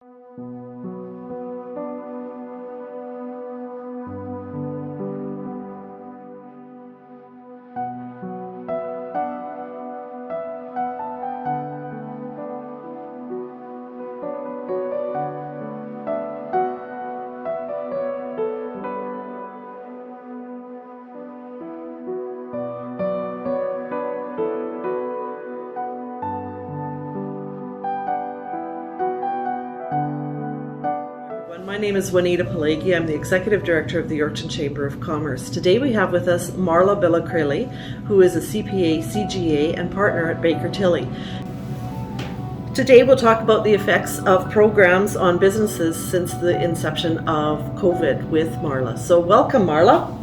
My name is Juanita Pelagi. I'm the Executive Director of the Yorkton Chamber of Commerce. Today we have with us Marla Bilokreli, who is a CPA, CGA, and partner at BakerTilly. Today we'll talk about the effects of programs on businesses since the inception of COVID with Marla. So welcome, Marla.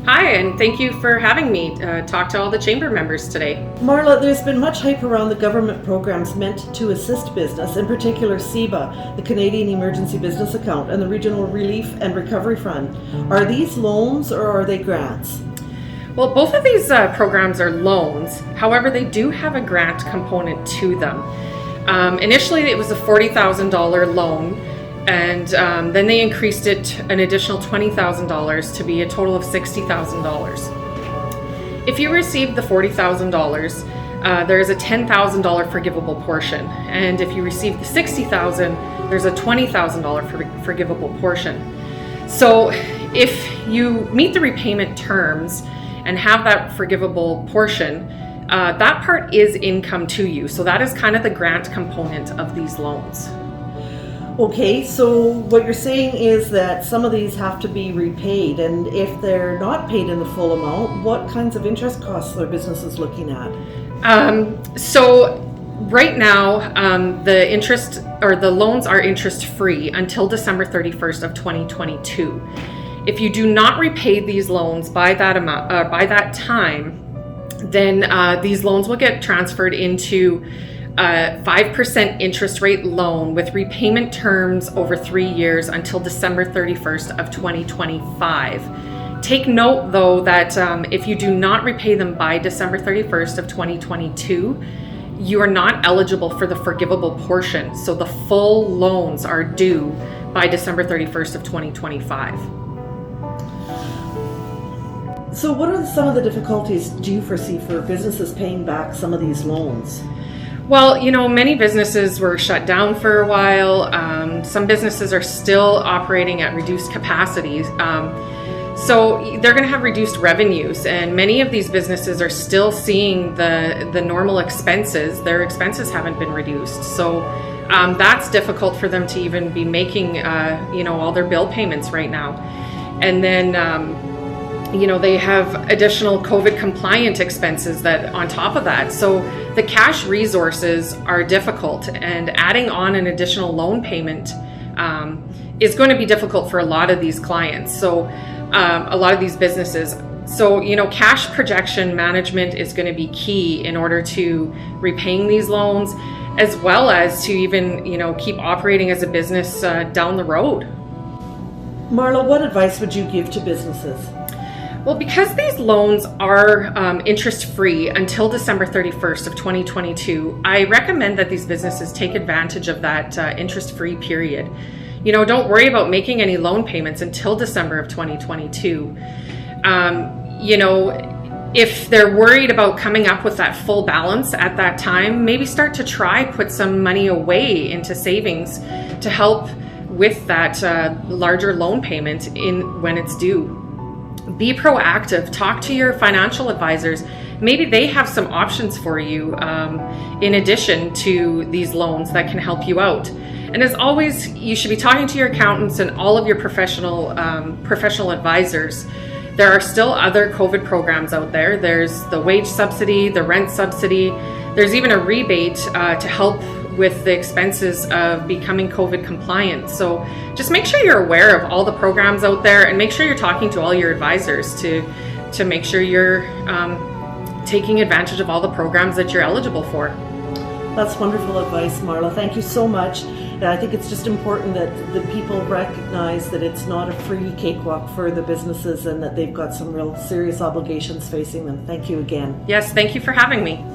Hi, and thank you for having me talk to all the chamber members today. Marla, there's been much hype around the government programs meant to assist business, in particular CEBA, the Canadian Emergency Business Account, and the Regional Relief and Recovery Fund. Are these loans or are they grants? Well, both of these programs are loans. However, they do have a grant component to them. Initially, it was a $40,000 loan. And then they increased it an additional $20,000 to be a total of $60,000. If you receive the $40,000, there is a $10,000 forgivable portion. And if you receive the $60,000, there's a $20,000 forgivable portion. So if you meet the repayment terms and have that forgivable portion, that part is income to you. So that is kind of the grant component of these loans. Okay, so what you're saying is that some of these have to be repaid, and if they're not paid in the full amount, what kinds of interest costs are businesses looking at? So right now, the interest or the loans are interest free until December 31st of 2022. If you do not repay these loans by that amount, by that time, then these loans will get transferred into a 5% interest rate loan with repayment terms over 3 years until December 31st of 2025. Take note though that if you do not repay them by December 31st of 2022, you are not eligible for the forgivable portion. So the full loans are due by December 31st of 2025. So what are some of the difficulties do you foresee for businesses paying back some of these loans? Well, many businesses were shut down for a while. Some businesses are still operating at reduced capacities. So they're going to have reduced revenues, and many of these businesses are still seeing the normal expenses. Their expenses haven't been reduced. So that's difficult for them to even be making, all their bill payments right now. And then, they have additional COVID compliant expenses that on top of that. So the cash resources are difficult, and adding on an additional loan payment is going to be difficult for a lot of these clients. So a lot of these businesses. So, cash projection management is going to be key in order to repaying these loans, as well as to even, keep operating as a business down the road. Marla, what advice would you give to businesses? Well, because these loans are interest-free until December 31st of 2022, I recommend that these businesses take advantage of that interest-free period. Don't worry about making any loan payments until December of 2022. If they're worried about coming up with that full balance at that time, maybe start to put some money away into savings to help with that larger loan payment when it's due. Be proactive. Talk to your financial advisors. Maybe they have some options for you in addition to these loans that can help you out. And as always, you should be talking to your accountants and all of your professional advisors. There are still other COVID programs out there. There's the wage subsidy, the rent subsidy. There's even a rebate to help with the expenses of becoming COVID compliant. So just make sure you're aware of all the programs out there, and make sure you're talking to all your advisors to make sure you're taking advantage of all the programs that you're eligible for. That's wonderful advice, Marla. Thank you so much. And I think it's just important that the people recognize that it's not a free cakewalk for the businesses, and that they've got some real serious obligations facing them. Thank you again. Yes, thank you for having me.